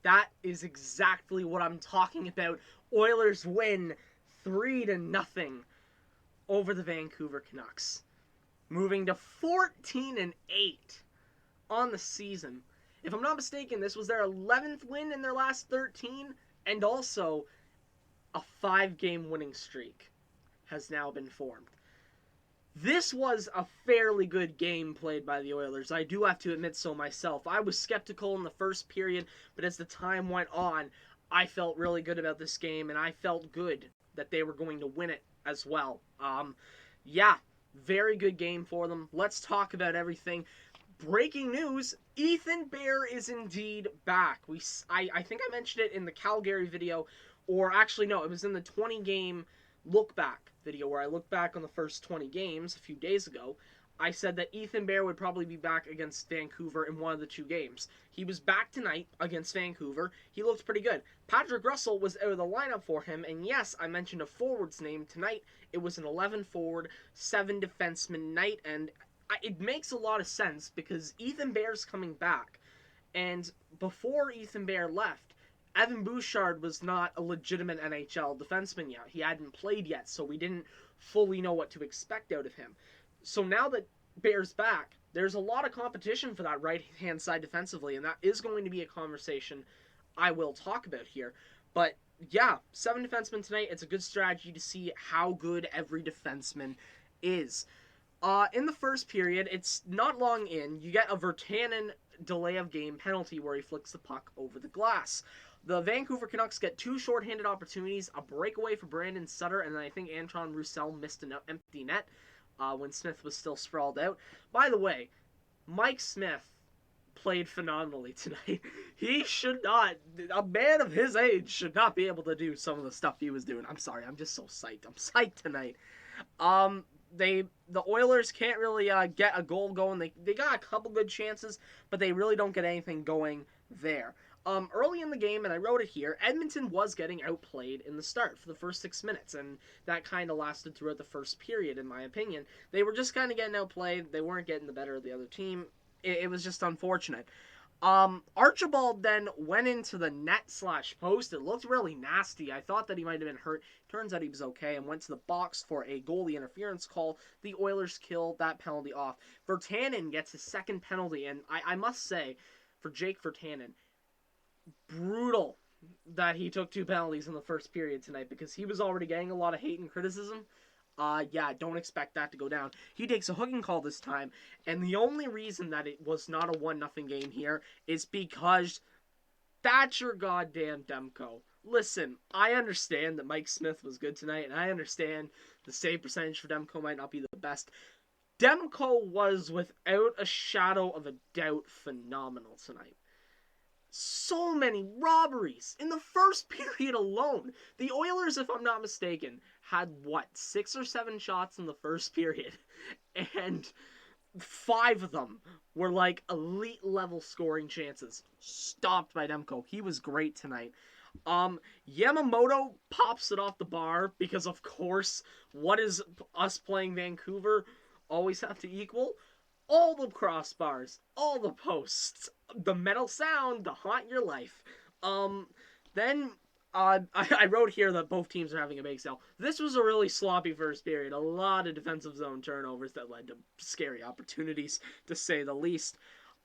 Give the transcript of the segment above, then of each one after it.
That is exactly what I'm talking about. Oilers win 3-0 over the Vancouver Canucks, moving to 14-8 on the season. If I'm not mistaken, this was their 11th win in their last 13, and also a 5-game winning streak has now been formed. This was a fairly good game played by the Oilers. I do have to admit so myself. I was skeptical in the first period, but as the time went on, I felt really good about this game, and I felt good that they were going to win it as well. Yeah, very good game for them. Let's talk about everything. Breaking news, Ethan Bear is indeed back. I think I mentioned it in the Calgary video, or actually no, it was in the 20-game look back video where I looked back on the first 20 games a few days ago. I said that Ethan Bear would probably be back against Vancouver in one of the two games. He was back tonight against Vancouver. He looked pretty good. Patrick Russell was out of the lineup for him, and yes, I mentioned a forward's name tonight. It was an 11 forward, 7 defenseman night, and it makes a lot of sense because Ethan Bear's coming back. And before Ethan Bear left, Evan Bouchard was not a legitimate NHL defenseman yet. He hadn't played yet, so we didn't fully know what to expect out of him. So now that Bear's back, there's a lot of competition for that right-hand side defensively, and that is going to be a conversation I will talk about here. But yeah, 7 defensemen tonight. It's a good strategy to see how good every defenseman is. In the first period, it's not long in, you get a Virtanen delay of game penalty where he flicks the puck over the glass. The Vancouver Canucks get 2 shorthanded opportunities, a breakaway for Brandon Sutter, and then I think Anton Roussel missed an empty net when Smith was still sprawled out. By the way, Mike Smith played phenomenally tonight. He should not, a man of his age should not be able to do some of the stuff he was doing. I'm sorry, I'm just so psyched. I'm psyched tonight. The Oilers can't really get a goal going. They got a couple good chances, but they really don't get anything going there. Early in the game, and I wrote it here, Edmonton was getting outplayed in the start for the first 6 minutes, and that kind of lasted throughout the first period, in my opinion. They were just kind of getting outplayed. They weren't getting the better of the other team. It was just unfortunate. Archibald then went into the net/post. It looked really nasty. I thought that he might have been hurt. Turns out he was okay and went to the box for a goalie interference call. The Oilers killed that penalty off. Virtanen gets his second penalty, and I must say, for Jake Virtanen, brutal that he took 2 penalties in the first period tonight because he was already getting a lot of hate and criticism. Yeah, don't expect that to go down. He takes a hooking call this time, and the only reason that it was not a 1-0 game here is because that's your goddamn Demko. Listen, I understand that Mike Smith was good tonight, and I understand the save percentage for Demko might not be the best. Demko was, without a shadow of a doubt, phenomenal tonight. So many robberies in the first period alone. The Oilers, if I'm not mistaken, had 6 or 7 shots in the first period, and 5 of them were like elite level scoring chances, stopped by Demko. He was great tonight. Yamamoto pops it off the bar because, of course, what is us playing Vancouver always have to equal? All the crossbars, all the posts, the metal sound to haunt your life. Then I wrote here that both teams are having a bake sale. This was a really sloppy first period. A lot of defensive zone turnovers that led to scary opportunities, to say the least.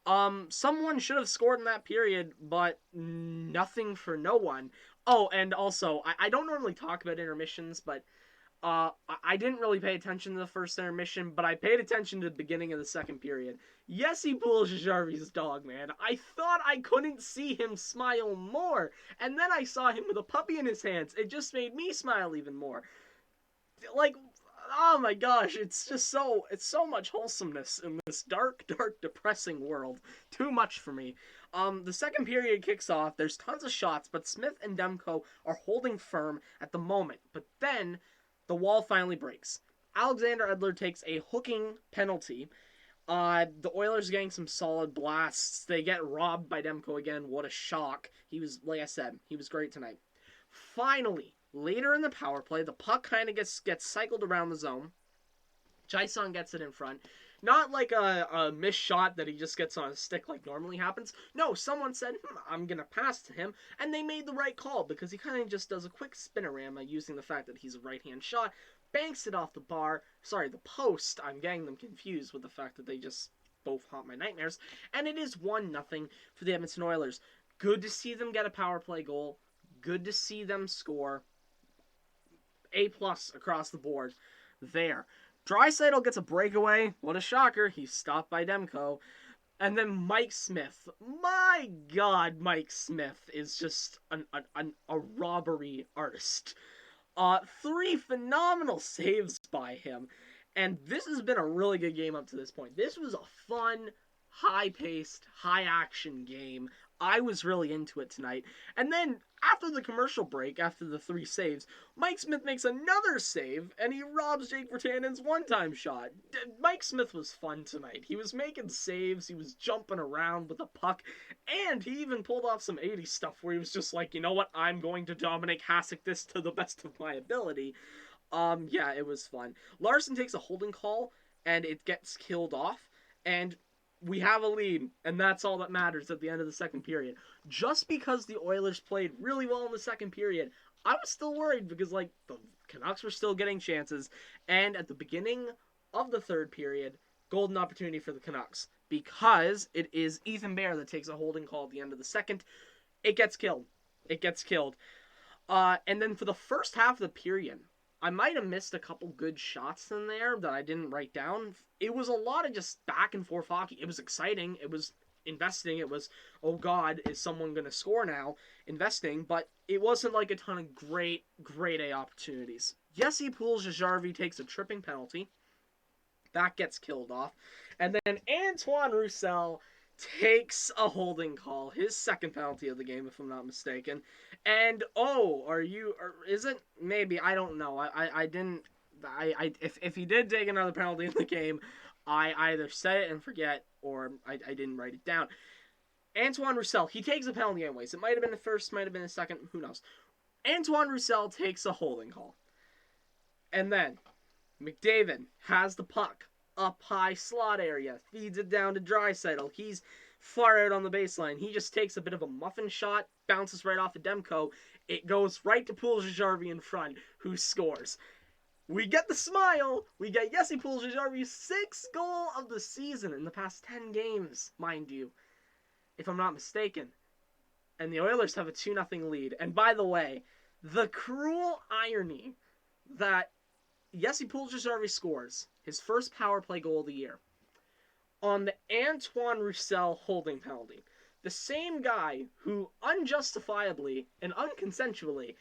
Someone should have scored in that period, but nothing for no one. Oh, and also, I don't normally talk about intermissions, but I didn't really pay attention to the first intermission, but I paid attention to the beginning of the second period. Jesse Puljujarvi's dog, man. I thought I couldn't see him smile more, and then I saw him with a puppy in his hands. It just made me smile even more. Like, oh my gosh, it's so much wholesomeness in this dark, depressing world. Too much for me. The second period kicks off. There's tons of shots, but Smith and Demko are holding firm at the moment. But then the wall finally breaks. Alexander Edler takes a hooking penalty. The Oilers getting some solid blasts. They get robbed by Demko again. What a shock. He was, like I said, he was great tonight. Finally, later in the power play, the puck kind of gets cycled around the zone. Jason gets it in front. Not like a missed shot that he just gets on a stick like normally happens. No, someone said, I'm going to pass to him, and they made the right call because he kind of just does a quick spinorama using the fact that he's a right-hand shot, banks it off the bar, sorry, the post. I'm getting them confused with the fact that they just both haunt my nightmares, and it is 1-0 for the Edmonton Oilers. Good to see them get a power play goal. Good to see them score. A+ across the board there. Draisaitl gets a breakaway. What a shocker. He's stopped by Demko. And then Mike Smith. My God, Mike Smith is just a robbery artist. 3 phenomenal saves by him. And this has been a really good game up to this point. This was a fun, high-paced, high-action game. I was really into it tonight. And then, after the commercial break, after the 3 saves, Mike Smith makes another save, and he robs Jake Virtanen's one-time shot. Mike Smith was fun tonight. He was making saves, he was jumping around with a puck, and he even pulled off some 80s stuff where he was just like, you know what, I'm going to Dominic Hasek this to the best of my ability. Yeah, it was fun. Larson takes a holding call, and it gets killed off, and we have a lead, and that's all that matters at the end of the second period. Just because the Oilers played really well in the second period, I was still worried because, like, the Canucks were still getting chances, and at the beginning of the third period, golden opportunity for the Canucks, because it is Ethan Bear that takes a holding call at the end of the second. It gets killed. It gets killed. And then for the first half of the period, I might have missed a couple good shots in there that I didn't write down. It was a lot of just back and forth hockey. It was exciting. It was investing. It was, oh God, is someone going to score now? Investing. But it wasn't like a ton of great A opportunities. Jesse Puljujarvi takes a tripping penalty. That gets killed off. And then Antoine Roussel takes a holding call, his second penalty of the game, if I'm not mistaken. And is it? Maybe, I don't know. If he did take another penalty in the game, I either said it and forget, or I didn't write it down. Antoine Roussel, he takes a penalty anyways. It might have been the first, might have been the second, who knows. Antoine Roussel takes a holding call. And then McDavid has the puck up high slot area, feeds it down to Draisaitl. He's far out on the baseline. He just takes a bit of a muffin shot, bounces right off of Demko. It goes right to Puljujarvi in front, who scores. We get the smile. We get Jesse Puljujarvi's 6th goal of the season in the past 10 games, mind you, if I'm not mistaken. And the Oilers have a 2-0 lead. And by the way, the cruel irony that Jesse Puljujarvi scores his first power play goal of the year on the Antoine Roussel holding penalty. The same guy who unjustifiably and unconsensually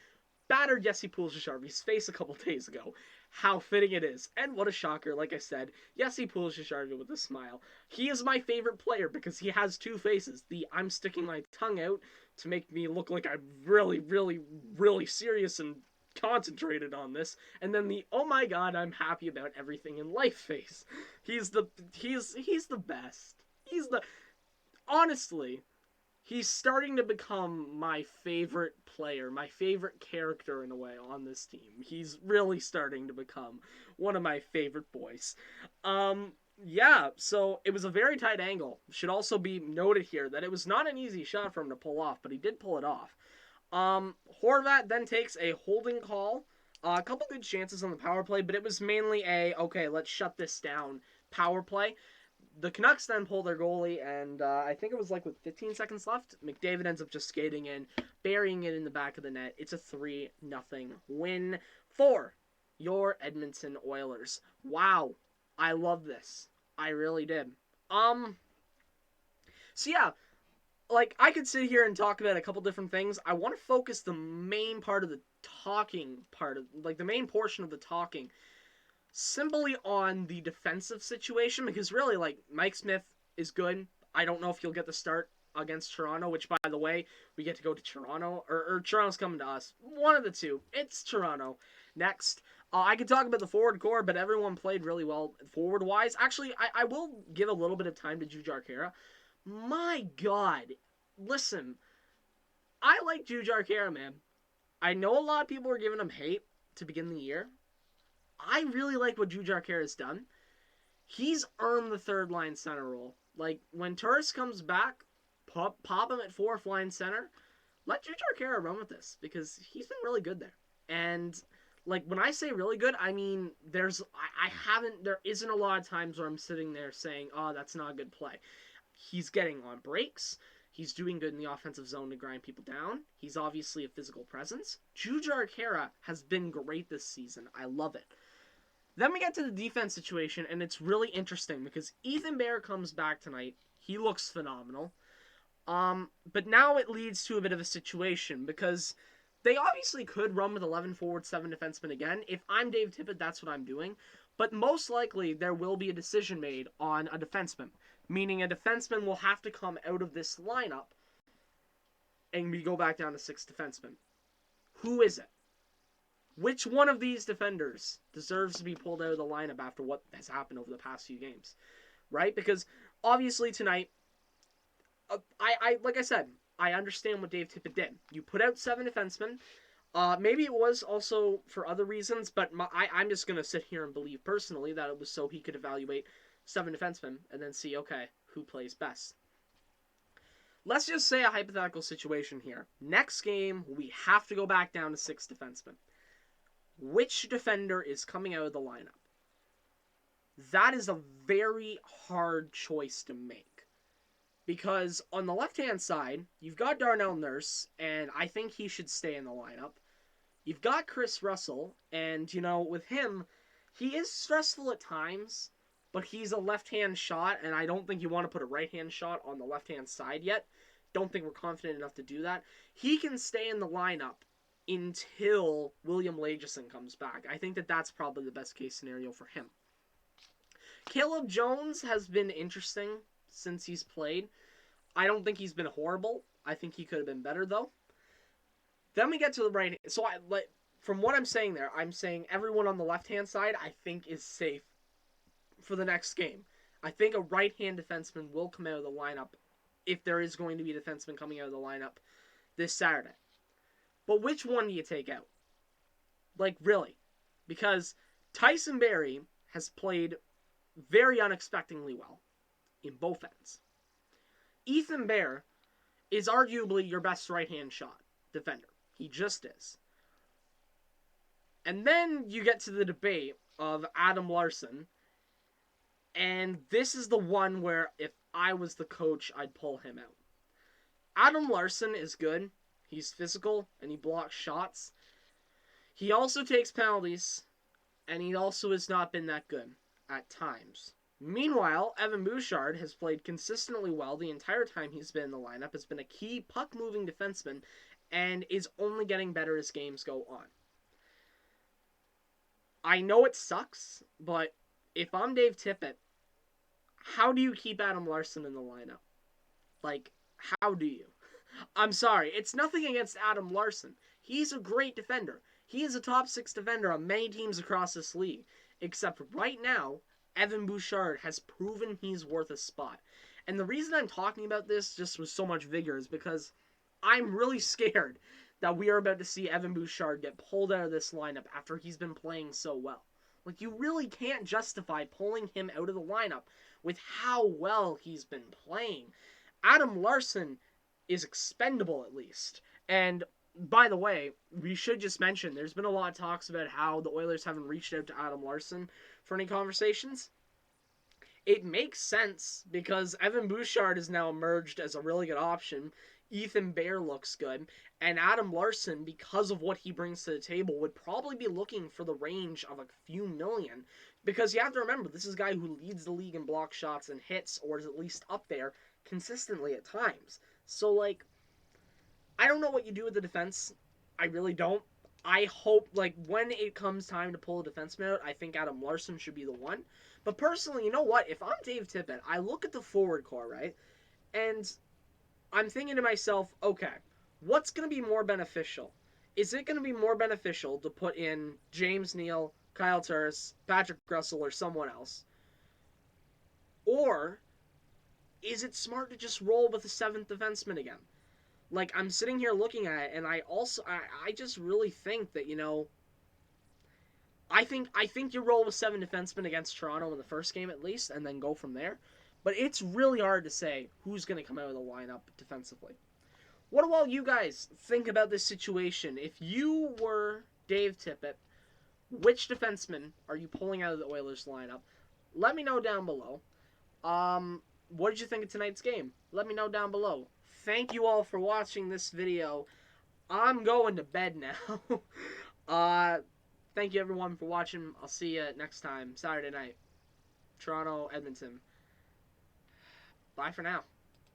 battered Jesse Puljujarvi's face a couple days ago. How fitting it is. And what a shocker, like I said, Jesse Puljujarvi with a smile. He is my favorite player because he has 2 faces. The I'm sticking my tongue out to make me look like I'm really, really, really serious and concentrated on this, and then the oh my God, I'm happy about everything in life face. He's the best. Honestly, he's starting to become my favorite player, my favorite character in a way on this team. He's really starting to become one of my favorite boys. Yeah, so it was a very tight angle. Should also be noted here that it was not an easy shot for him to pull off, but he did pull it off. Horvat then takes a holding call. A couple good chances on the power play, but it was mainly okay, let's shut this down power play. The Canucks then pull their goalie, and I think it was like with 15 seconds left, McDavid ends up just skating in, burying it in the back of the net. It's a 3-0 win for your Edmonton Oilers. Wow, I love this. I really did. So yeah, like, I could sit here and talk about a couple different things. I want to focus the main part of the talking part of, like, the main portion of the talking simply on the defensive situation, because really, like, Mike Smith is good. I don't know if he'll get the start against Toronto, which, by the way, we get to go to Toronto, or Toronto's coming to us. One of the two. It's Toronto. Next, I could talk about the forward core, but everyone played really well forward-wise. Actually, I will give a little bit of time to Jujhar Khaira. My God, listen, I like Jujhar Khaira, man. I know a lot of people were giving him hate to begin the year. I really like what Jujhar Khaira has done. He's earned the third line center role. Like, when Turris comes back, pop him at fourth line center. Let Jujhar Khaira run with this because he's been really good there. And like when I say really good, I mean there isn't a lot of times where I'm sitting there saying, oh, that's not a good play. He's getting on breaks. He's doing good in the offensive zone to grind people down. He's obviously a physical presence. Jujhar Khaira has been great this season. I love it. Then we get to the defense situation, and it's really interesting because Ethan Bear comes back tonight. He looks phenomenal. But now it leads to a bit of a situation because they obviously could run with 11 forward, 7 defensemen again. If I'm Dave Tippett, that's what I'm doing. But most likely there will be a decision made on a defenseman, meaning a defenseman will have to come out of this lineup and we go back down to 6 defensemen. Who is it? Which one of these defenders deserves to be pulled out of the lineup after what has happened over the past few games? Right? Because obviously tonight, like I said, I understand what Dave Tippett did. You put out 7 defensemen. Maybe it was also for other reasons, but I'm just going to sit here and believe personally that it was so he could evaluate 7 defensemen and then see, okay, who plays best. Let's just say a hypothetical situation here. Next game, we have to go back down to 6 defensemen. Which defender is coming out of the lineup? That is a very hard choice to make. Because on the left-hand side, you've got Darnell Nurse, and I think he should stay in the lineup. You've got Chris Russell, and, with him, he is stressful at times, but he's a left-hand shot, and I don't think you want to put a right-hand shot on the left-hand side yet. Don't think we're confident enough to do that. He can stay in the lineup until William Lagesson comes back. I think that's probably the best-case scenario for him. Caleb Jones has been interesting since he's played. I don't think he's been horrible. I think he could have been better, though. Then we get to the right. So, from what I'm saying there, I'm saying everyone on the left-hand side, I think, is safe for the next game. I think a right-hand defenseman will come out of the lineup if there is going to be a defenseman coming out of the lineup this Saturday. But which one do you take out? Like, really? Because Tyson Barrie has played very unexpectedly well in both ends. Ethan Bear is arguably your best right-hand shot defender. He just is. And then you get to the debate of Adam Larson, and this is the one where if I was the coach, I'd pull him out. Adam Larson is good. He's physical, and he blocks shots. He also takes penalties, and he also has not been that good at times. Meanwhile, Evan Bouchard has played consistently well the entire time he's been in the lineup, has been a key puck-moving defenseman, and is only getting better as games go on. I know it sucks, but if I'm Dave Tippett, how do you keep Adam Larson in the lineup? Like, how do you? I'm sorry, it's nothing against Adam Larson. He's a great defender. He is a top 6 defender on many teams across this league. Except right now, Evan Bouchard has proven he's worth a spot. And the reason I'm talking about this just with so much vigor is because I'm really scared that we are about to see Evan Bouchard get pulled out of this lineup after he's been playing so well. Like, you really can't justify pulling him out of the lineup with how well he's been playing. Adam Larson is expendable, at least. And by the way, we should just mention, there's been a lot of talks about how the Oilers haven't reached out to Adam Larson for any conversations. It makes sense because Evan Bouchard has now emerged as a really good option. Ethan Bear looks good. And Adam Larson, because of what he brings to the table, would probably be looking for the range of a few million. Because you have to remember, this is a guy who leads the league in block shots and hits, or is at least up there consistently at times. So, like, I don't know what you do with the defense. I really don't. I hope, like, when it comes time to pull a defenseman out, I think Adam Larson should be the one. But personally, you know what? If I'm Dave Tippett, I look at the forward core, right? And I'm thinking to myself, okay, what's going to be more beneficial? Is it going to be more beneficial to put in James Neal, Kyle Turris, Patrick Russell, or someone else? Or is it smart to just roll with a 7th defenseman again? Like, I'm sitting here looking at it, and I just really think that, I think you roll with 7 defensemen against Toronto in the first game at least, and then go from there. But it's really hard to say who's going to come out of the lineup defensively. What do all you guys think about this situation? If you were Dave Tippett, which defenseman are you pulling out of the Oilers lineup? Let me know down below. What did you think of tonight's game? Let me know down below. Thank you all for watching this video. I'm going to bed now. Thank you everyone for watching. I'll see you next time, Saturday night. Toronto, Edmonton. Bye for now.